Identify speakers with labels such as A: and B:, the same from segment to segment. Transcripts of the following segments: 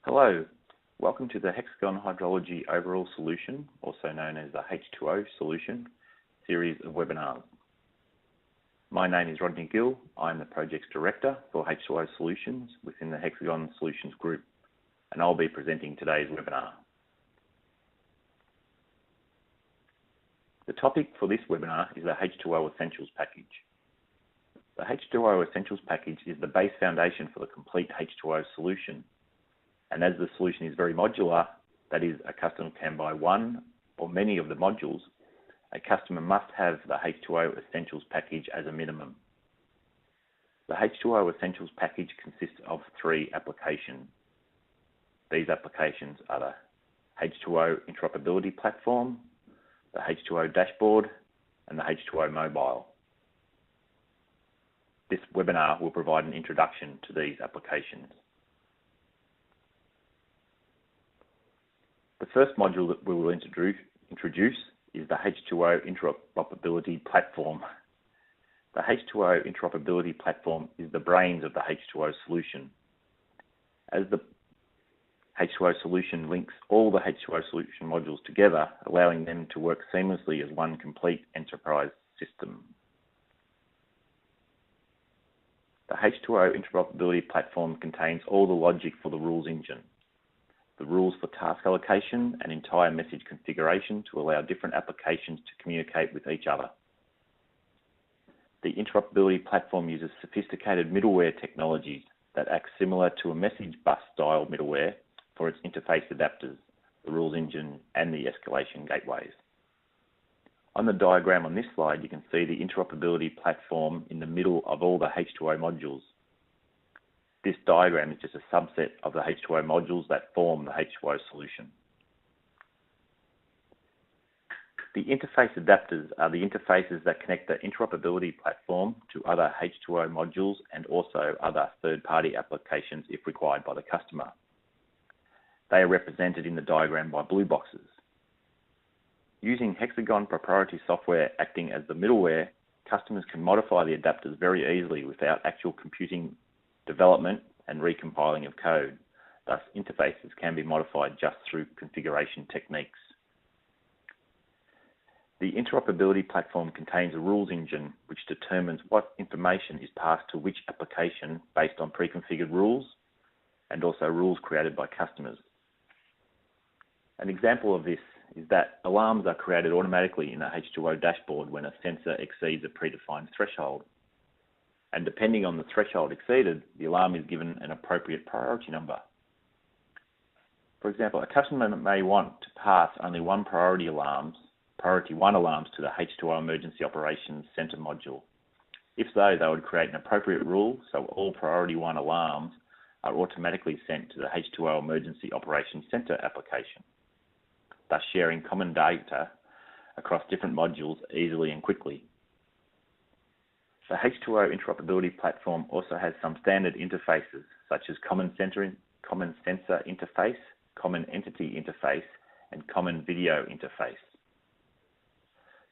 A: Hello, welcome to the Hexagon Hydrology Overall Solution, also known as the H2O Solution, series of webinars. My name is Rodney Gill. I'm the Projects Director for H2O Solutions within the Hexagon Solutions Group, and I'll be presenting today's webinar. The topic for this webinar is the H2O Essentials Package. The H2O Essentials Package is the base foundation for the complete H2O solution. And as the solution is very modular, that is, a customer can buy one or many of the modules, a customer must have the H2O Essentials package as a minimum. The H2O Essentials package consists of 3 applications. These applications are the H2O Interoperability platform, the H2O dashboard, and the H2O mobile. This webinar will provide an introduction to these applications. The first module that we will introduce is the H2O Interoperability platform. The H2O Interoperability platform is the brains of the H2O solution. As the H2O solution links all the H2O solution modules together, allowing them to work seamlessly as one complete enterprise system. The H2O Interoperability platform contains all the logic for the rules engine, the rules for task allocation and entire message configuration to allow different applications to communicate with each other. The interoperability platform uses sophisticated middleware technologies that act similar to a message bus style middleware for its interface adapters, the rules engine and the escalation gateways. On the diagram on this slide, you can see the interoperability platform in the middle of all the H2O modules. This diagram is just a subset of the H2O modules that form the H2O solution. The interface adapters are the interfaces that connect the interoperability platform to other H2O modules and also other third-party applications if required by the customer. They are represented in the diagram by blue boxes. Using Hexagon proprietary software acting as the middleware, customers can modify the adapters very easily without actual computing development and recompiling of code. Thus, interfaces can be modified just through configuration techniques. The interoperability platform contains a rules engine which determines what information is passed to which application based on pre-configured rules and also rules created by customers. An example of this is that alarms are created automatically in the H2O dashboard when a sensor exceeds a predefined threshold. And depending on the threshold exceeded, the alarm is given an appropriate priority number. For example, a customer may want to pass only one priority 1 alarms to the H2O Emergency Operations Center module. If so, they would create an appropriate rule so all priority 1 alarms are automatically sent to the H2O Emergency Operations Center application, thus sharing common data across different modules easily and quickly. The H2O Interoperability platform also has some standard interfaces such as common sensor interface, common entity interface, and common video interface.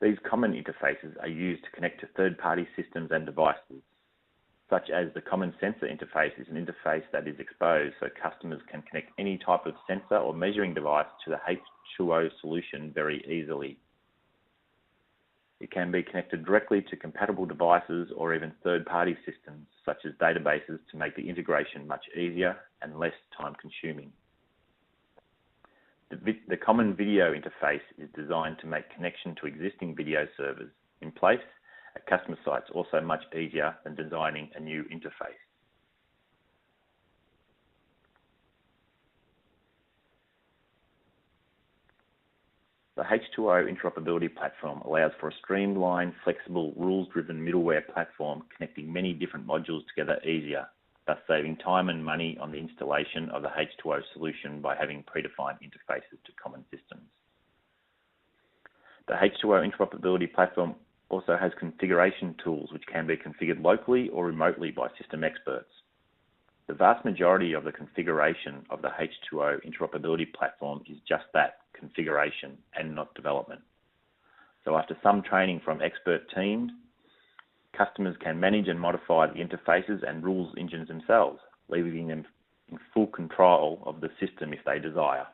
A: These common interfaces are used to connect to third-party systems and devices, such as the common sensor interface is an interface that is exposed so customers can connect any type of sensor or measuring device to the H2O solution very easily. It can be connected directly to compatible devices or even third-party systems, such as databases, to make the integration much easier and less time-consuming. The common video interface is designed to make connection to existing video servers in place at customer sites also much easier than designing a new interface. The H2O Interoperability platform allows for a streamlined, flexible, rules-driven middleware platform connecting many different modules together easier, thus saving time and money on the installation of the H2O solution by having predefined interfaces to common systems. The H2O Interoperability platform also has configuration tools which can be configured locally or remotely by system experts. The vast majority of the configuration of the H2O Interoperability platform is just that, configuration and not development. So after some training from expert teams, customers can manage and modify the interfaces and rules engines themselves, leaving them in full control of the system if they desire.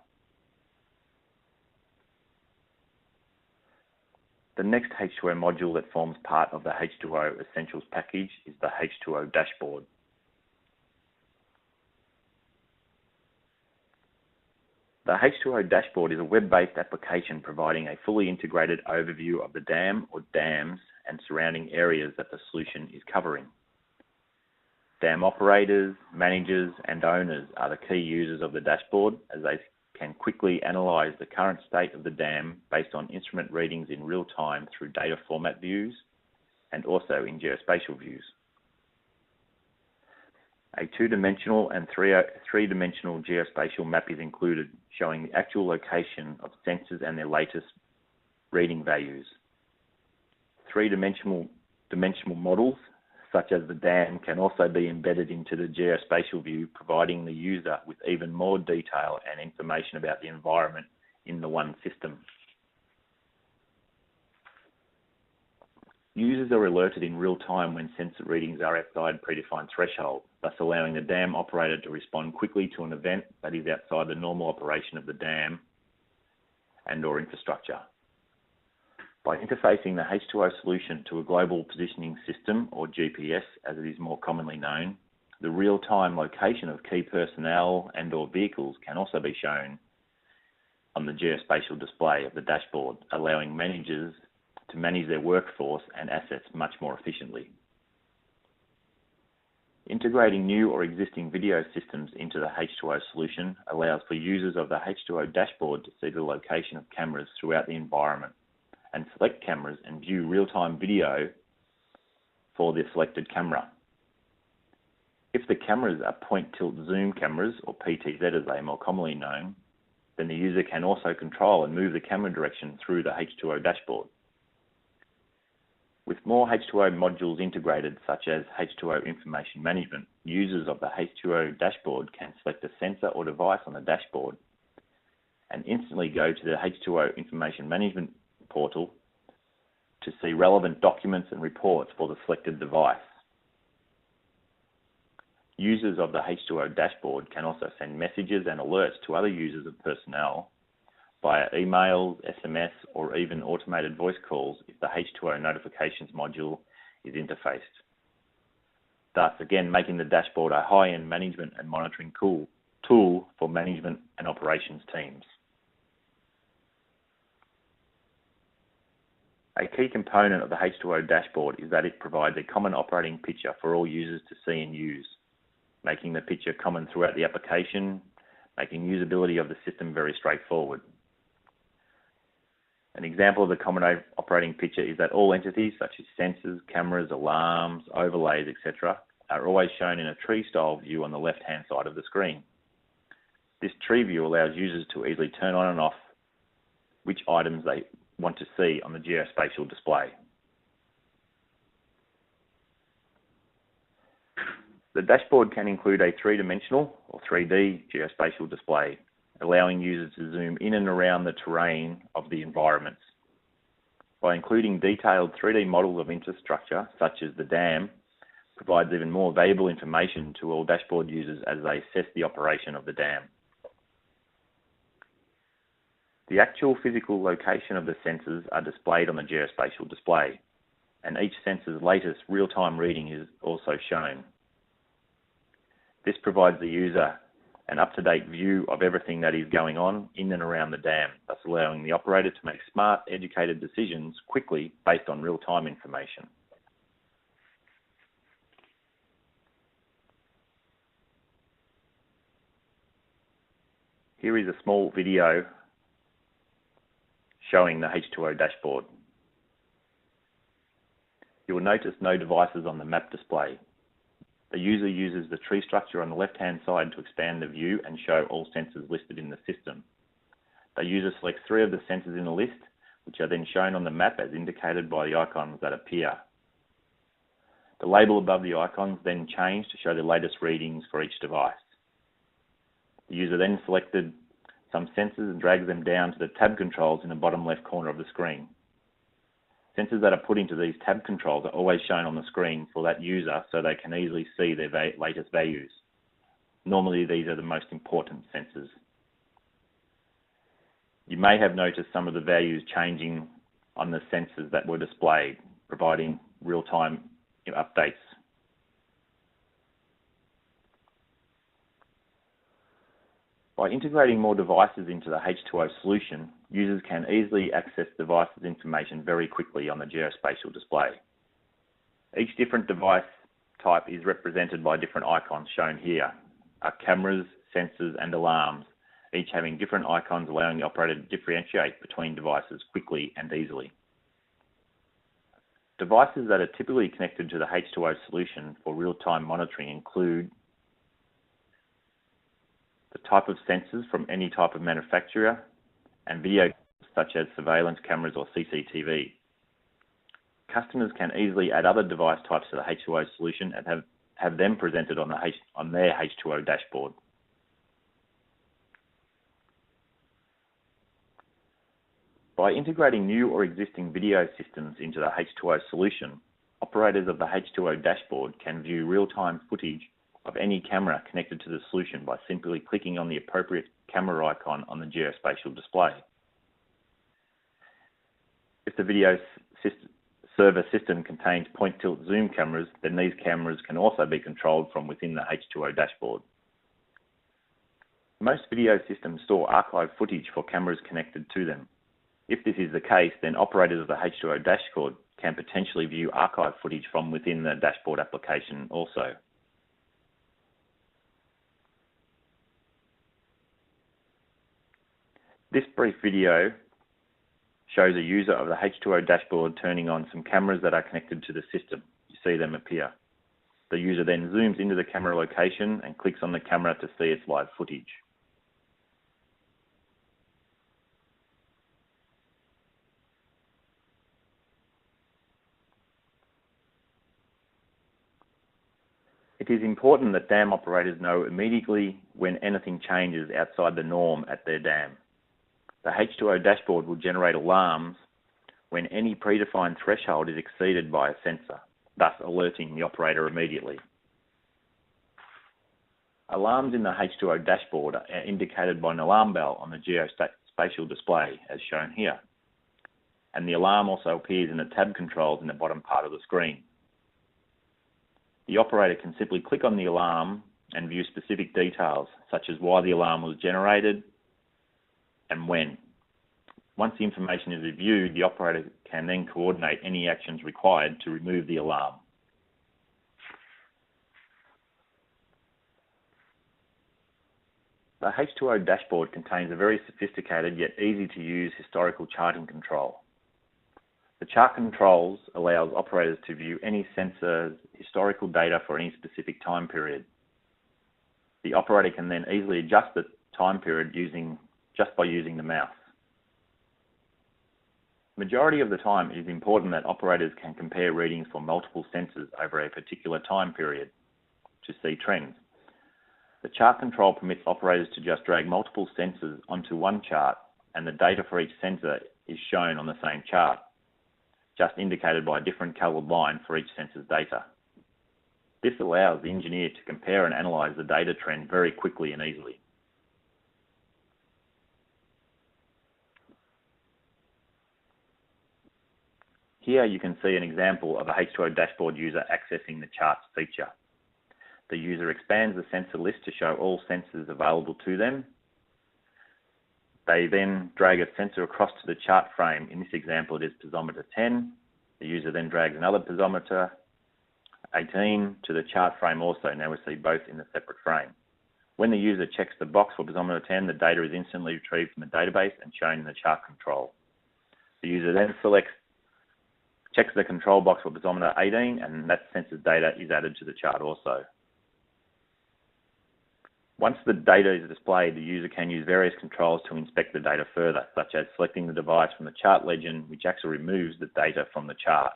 A: The next H2O module that forms part of the H2O Essentials package is the H2O dashboard. The H2O dashboard is a web-based application providing a fully integrated overview of the dam or dams and surrounding areas that the solution is covering. Dam operators, managers and owners are the key users of the dashboard, as they can quickly analyse the current state of the dam based on instrument readings in real time through data format views and also in geospatial views. A two-dimensional and three-dimensional geospatial map is included, showing the actual location of sensors and their latest reading values. Three-dimensional models, such as the dam, can also be embedded into the geospatial view, providing the user with even more detail and information about the environment in the one system. Users are alerted in real time when sensor readings are outside predefined threshold, thus allowing the dam operator to respond quickly to an event that is outside the normal operation of the dam and/or infrastructure. By interfacing the H2O solution to a global positioning system, or GPS as it is more commonly known, the real-time location of key personnel and/or vehicles can also be shown on the geospatial display of the dashboard, allowing managers to manage their workforce and assets much more efficiently. Integrating new or existing video systems into the H2O solution allows for users of the H2O dashboard to see the location of cameras throughout the environment and select cameras and view real-time video for the selected camera. If the cameras are point-tilt-zoom cameras, or PTZ as they are more commonly known, then the user can also control and move the camera direction through the H2O dashboard. With more H2O modules integrated, such as H2O Information Management, users of the H2O dashboard can select a sensor or device on the dashboard and instantly go to the H2O Information Management portal to see relevant documents and reports for the selected device. Users of the H2O dashboard can also send messages and alerts to other users of personnel via emails, SMS, or even automated voice calls if the H2O notifications module is interfaced. Thus, again, making the dashboard a high-end management and monitoring tool for management and operations teams. A key component of the H2O dashboard is that it provides a common operating picture for all users to see and use, making the picture common throughout the application, making usability of the system very straightforward. An example of the common operating picture is that all entities such as sensors, cameras, alarms, overlays, etc. are always shown in a tree-style view on the left-hand side of the screen. This tree view allows users to easily turn on and off which items they want to see on the geospatial display. The dashboard can include a three-dimensional or 3D geospatial display, allowing users to zoom in and around the terrain of the environments. By including detailed 3D models of infrastructure, such as the dam, provides even more valuable information to all dashboard users as they assess the operation of the dam. The actual physical location of the sensors are displayed on the geospatial display, and each sensor's latest real-time reading is also shown. This provides the user an up-to-date view of everything that is going on in and around the dam, thus allowing the operator to make smart, educated decisions quickly based on real-time information. Here is a small video showing the H2O dashboard. You will notice no devices on the map display. The user uses the tree structure on the left-hand side to expand the view and show all sensors listed in the system. The user selects 3 of the sensors in the list, which are then shown on the map as indicated by the icons that appear. The label above the icons then changed to show the latest readings for each device. The user then selected some sensors and drags them down to the tab controls in the bottom left corner of the screen. Sensors that are put into these tab controls are always shown on the screen for that user so they can easily see their latest values. Normally, these are the most important sensors. You may have noticed some of the values changing on the sensors that were displayed, providing real-time updates. By integrating more devices into the H2O solution, users can easily access devices information very quickly on the geospatial display. Each different device type is represented by different icons shown here, are cameras, sensors and alarms, each having different icons allowing the operator to differentiate between devices quickly and easily. Devices that are typically connected to the H2O solution for real-time monitoring include the type of sensors from any type of manufacturer and video such as surveillance cameras or CCTV. Customers can easily add other device types to the H2O solution and have them presented on their H2O dashboard. By integrating new or existing video systems into the H2O solution, operators of the H2O dashboard can view real-time footage of any camera connected to the solution by simply clicking on the appropriate camera icon on the geospatial display. If the video server system contains point-tilt zoom cameras, then these cameras can also be controlled from within the H2O dashboard. Most video systems store archive footage for cameras connected to them. If this is the case, then operators of the H2O dashboard can potentially view archive footage from within the dashboard application also. This brief video shows a user of the H2O dashboard turning on some cameras that are connected to the system. You see them appear. The user then zooms into the camera location and clicks on the camera to see its live footage. It is important that dam operators know immediately when anything changes outside the norm at their dam. The H2O dashboard will generate alarms when any predefined threshold is exceeded by a sensor, thus alerting the operator immediately. Alarms in the H2O dashboard are indicated by an alarm bell on the geospatial display, as shown here. And the alarm also appears in the tab controls in the bottom part of the screen. The operator can simply click on the alarm and view specific details, such as why the alarm was generated and when. Once the information is reviewed, the operator can then coordinate any actions required to remove the alarm. The H2O dashboard contains a very sophisticated yet easy to use historical charting control. The chart controls allows operators to view any sensor's historical data for any specific time period. The operator can then easily adjust the time period just by using the mouse. Majority of the time, it is important that operators can compare readings for multiple sensors over a particular time period to see trends. The chart control permits operators to just drag multiple sensors onto one chart, and the data for each sensor is shown on the same chart, just indicated by a different coloured line for each sensor's data. This allows the engineer to compare and analyse the data trend very quickly and easily. Here you can see an example of a H2O dashboard user accessing the charts feature. The user expands the sensor list to show all sensors available to them. They then drag a sensor across to the chart frame. In this example, it is piezometer 10. The user then drags another piezometer 18 to the chart frame also. Now we see both in a separate frame. When the user checks the box for piezometer 10, the data is instantly retrieved from the database and shown in the chart control. The user then checks the control box for piezometer 18, and that sensor's data is added to the chart also. Once the data is displayed, the user can use various controls to inspect the data further, such as selecting the device from the chart legend, which actually removes the data from the chart.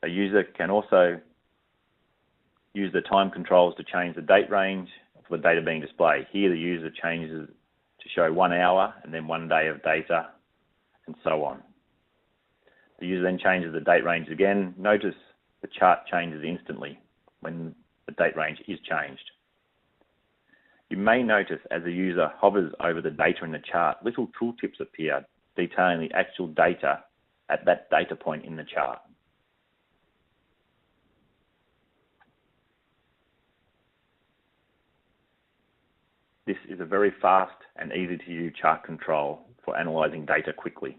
A: A user can also use the time controls to change the date range for the data being displayed. Here the user changes to show 1 hour and then 1 day of data and so on. The user then changes the date range again. Notice the chart changes instantly when the date range is changed. You may notice as the user hovers over the data in the chart, little tooltips appear detailing the actual data at that data point in the chart. This is a very fast and easy to use chart control for analysing data quickly.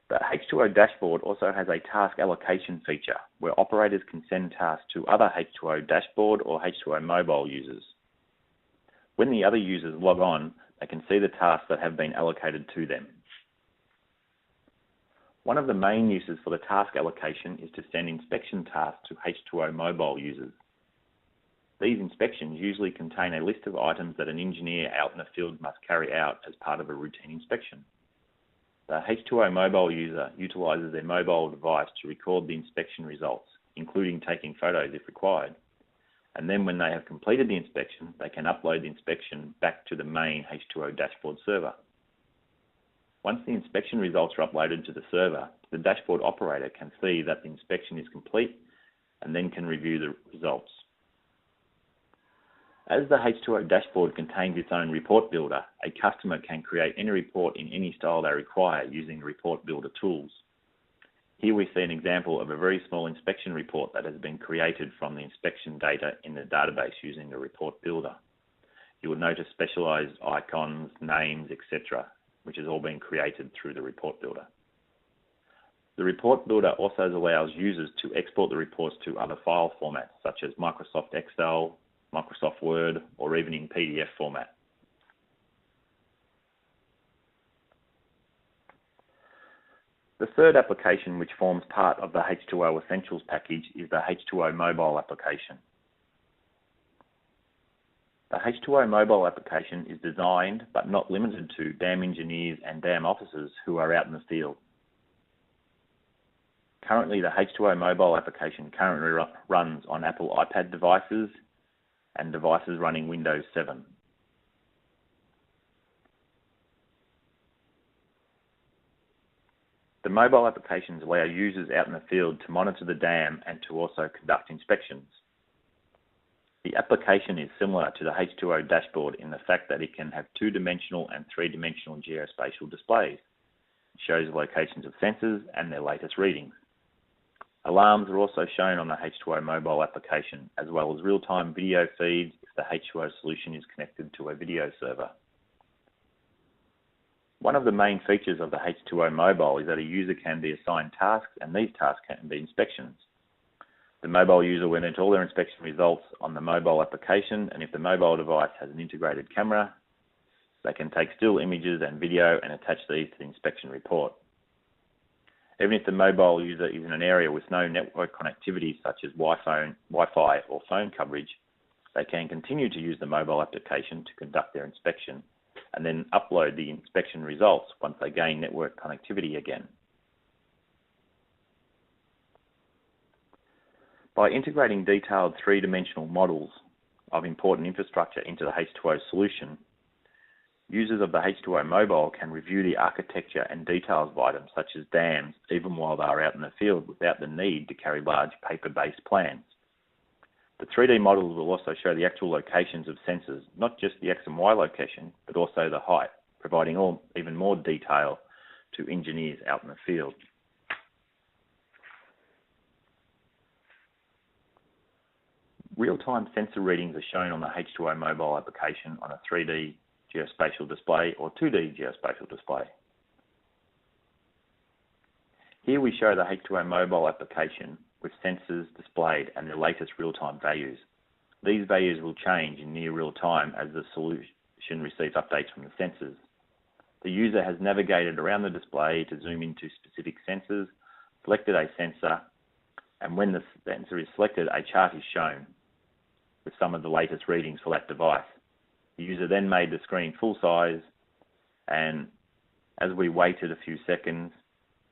A: The H2O dashboard also has a task allocation feature where operators can send tasks to other H2O dashboard or H2O mobile users. When the other users log on, they can see the tasks that have been allocated to them. One of the main uses for the task allocation is to send inspection tasks to H2O mobile users. These inspections usually contain a list of items that an engineer out in the field must carry out as part of a routine inspection. The H2O mobile user utilises their mobile device to record the inspection results, including taking photos if required. And then when they have completed the inspection, they can upload the inspection back to the main H2O dashboard server. Once the inspection results are uploaded to the server, the dashboard operator can see that the inspection is complete and then can review the results. As the H2O dashboard contains its own report builder, a customer can create any report in any style they require using the report builder tools. Here we see an example of a very small inspection report that has been created from the inspection data in the database using the report builder. You will notice specialized icons, names, etc., which has all been created through the report builder. The report builder also allows users to export the reports to other file formats such as Microsoft Excel, Microsoft Word, or even in PDF format. The third application which forms part of the H2O Essentials package is the H2O mobile application. The H2O mobile application is designed but not limited to dam engineers and dam officers who are out in the field. Currently, the H2O mobile application runs on Apple iPad devices and devices running Windows 7. The mobile applications allow users out in the field to monitor the dam and to also conduct inspections. The application is similar to the H2O dashboard in the fact that it can have two-dimensional and three-dimensional geospatial displays. It shows the locations of sensors and their latest readings. Alarms are also shown on the H2O mobile application, as well as real-time video feeds if the H2O solution is connected to a video server. One of the main features of the H2O mobile is that a user can be assigned tasks, and these tasks can be inspections. The mobile user will enter all their inspection results on the mobile application, and if the mobile device has an integrated camera, they can take still images and video and attach these to the inspection report. Even if the mobile user is in an area with no network connectivity such as Wi-Fi or phone coverage, they can continue to use the mobile application to conduct their inspection and then upload the inspection results once they gain network connectivity again. By integrating detailed three-dimensional models of important infrastructure into the H2O solution, users of the H2O mobile can review the architecture and details of items such as dams even while they are out in the field without the need to carry large paper-based plans. The 3D models will also show the actual locations of sensors, not just the X and Y location, but also the height, providing even more detail to engineers out in the field. Real-time sensor readings are shown on the H2O mobile application on a 3D geospatial display or 2D geospatial display. Here we show the H2O mobile application with sensors displayed and their latest real-time values. These values will change in near real time as the solution receives updates from the sensors. The user has navigated around the display to zoom into specific sensors, selected a sensor, and when the sensor is selected, a chart is shown with some of the latest readings for that device. The user then made the screen full size, and as we waited a few seconds,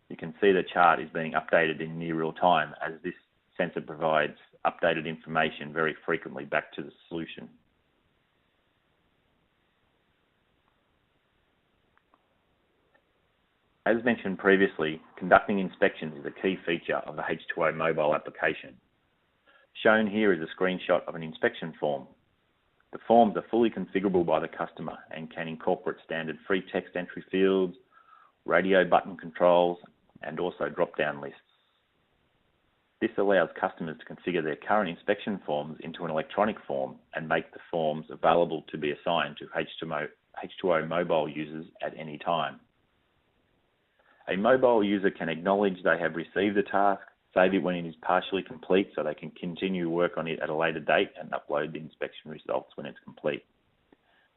A: you can see the chart is being updated in near real time as this sensor provides updated information very frequently back to the solution. As mentioned previously, conducting inspections is a key feature of the H2O mobile application. Shown here is a screenshot of an inspection form. The forms are fully configurable by the customer and can incorporate standard free text entry fields, radio button controls, and also drop-down lists. This allows customers to configure their current inspection forms into an electronic form and make the forms available to be assigned to H2O mobile users at any time. A mobile user can acknowledge they have received the task, save it when it is partially complete so they can continue work on it at a later date and upload the inspection results when it's complete.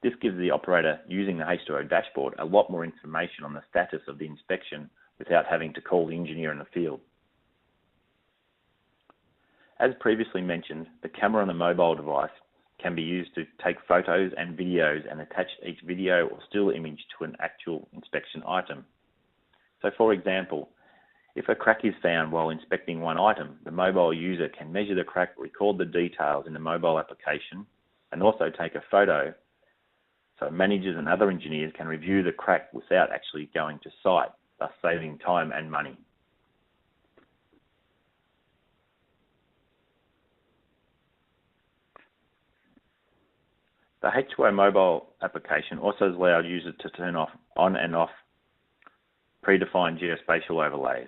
A: This gives the operator using the H2O dashboard a lot more information on the status of the inspection without having to call the engineer in the field. As previously mentioned, the camera on the mobile device can be used to take photos and videos and attach each video or still image to an actual inspection item. So for example, if a crack is found while inspecting one item, the mobile user can measure the crack, record the details in the mobile application, and also take a photo so managers and other engineers can review the crack without actually going to site, thus saving time and money. The H2O mobile application also allows users to turn on and off predefined geospatial overlays.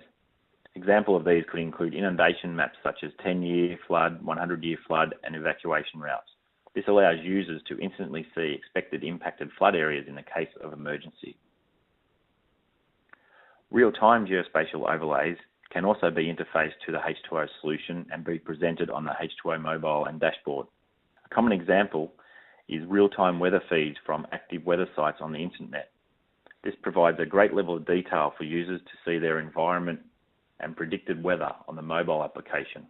A: Example of these could include inundation maps such as 10-year flood, 100-year flood, and evacuation routes. This allows users to instantly see expected impacted flood areas in the case of emergency. Real-time geospatial overlays can also be interfaced to the H2O solution and be presented on the H2O mobile and dashboard. A common example is real-time weather feeds from active weather sites on the internet. This provides a great level of detail for users to see their environment and predicted weather on the mobile application,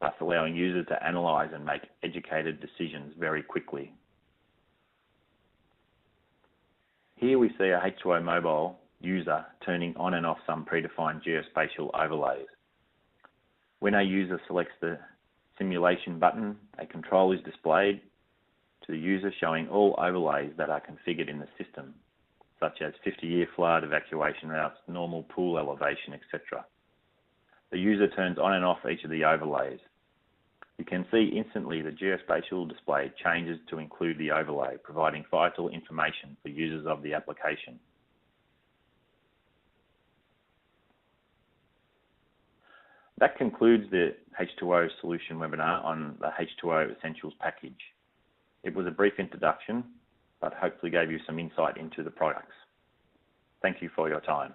A: thus allowing users to analyse and make educated decisions very quickly. Here we see a H2O mobile user turning on and off some predefined geospatial overlays. When a user selects the simulation button, a control is displayed to the user showing all overlays that are configured in the system, such as 50-year flood, evacuation routes, normal pool elevation, etc. The user turns on and off each of the overlays. You can see instantly the geospatial display changes to include the overlay, providing vital information for users of the application. That concludes the H2O solution webinar on the H2O Essentials package. It was a brief introduction, but hopefully gave you some insight into the products. Thank you for your time.